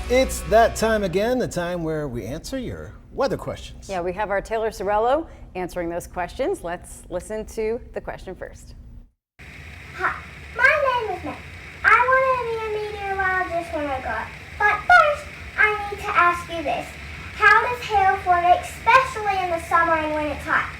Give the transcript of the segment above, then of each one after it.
It's that time again, the time where we answer your weather questions. Yeah, we have our Taylor Sorello answering those questions. Let's listen to the question first. Hi, my name is Matt. I want to be a meteorologist when I grow up. But first, I need to ask you this. How does hail form, especially in the summer and when it's hot?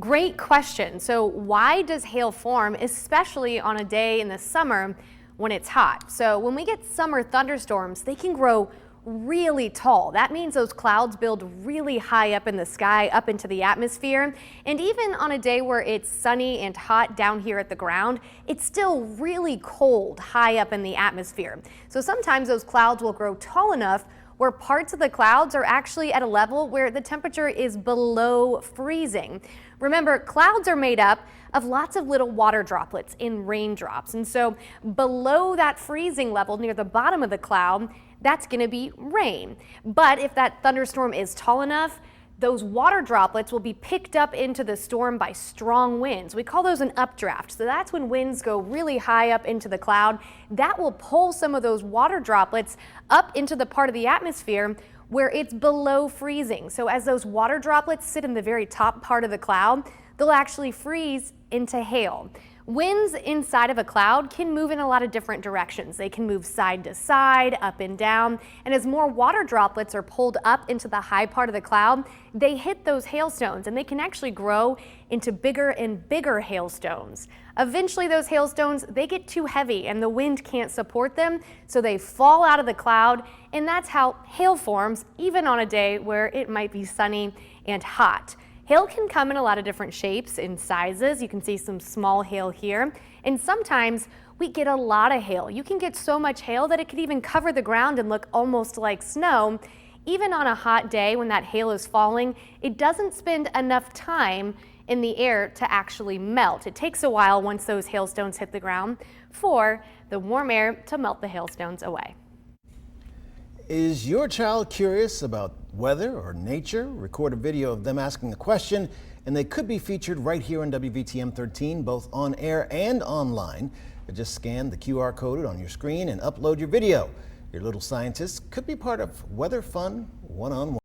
Great question. So why does hail form, especially on a day in the summer when it's hot? So when we get summer thunderstorms, they can grow really tall. That means those clouds build really high up in the sky, up into the atmosphere. And even on a day where it's sunny and hot down here at the ground, it's still really cold high up in the atmosphere. So sometimes those clouds will grow tall enough where parts of the clouds are actually at a level where the temperature is below freezing. Remember, clouds are made up of lots of little water droplets in raindrops. And so below that freezing level near the bottom of the cloud, that's going to be rain. But if that thunderstorm is tall enough, those water droplets will be picked up into the storm by strong winds. We call those an updraft. So that's when winds go really high up into the cloud. That will pull some of those water droplets up into the part of the atmosphere where it's below freezing. So as those water droplets sit in the very top part of the cloud, they'll actually freeze into hail. Winds inside of a cloud can move in a lot of different directions. They can move side to side, up and down, and as more water droplets are pulled up into the high part of the cloud, they hit those hailstones and they can actually grow into bigger and bigger hailstones. Eventually those hailstones, they get too heavy and the wind can't support them, so they fall out of the cloud, and that's how hail forms, even on a day where it might be sunny and hot. Hail can come in a lot of different shapes and sizes. You can see some small hail here, and sometimes we get a lot of hail. You can get so much hail that it could even cover the ground and look almost like snow. Even on a hot day when that hail is falling, it doesn't spend enough time in the air to actually melt. It takes a while once those hailstones hit the ground for the warm air to melt the hailstones away. Is your child curious about weather or nature? Record a video of them asking the question, and they could be featured right here on WVTM 13, both on air and online. Just scan the QR code on your screen and upload your video. Your little scientist could be part of Weather Fun 1-on-1.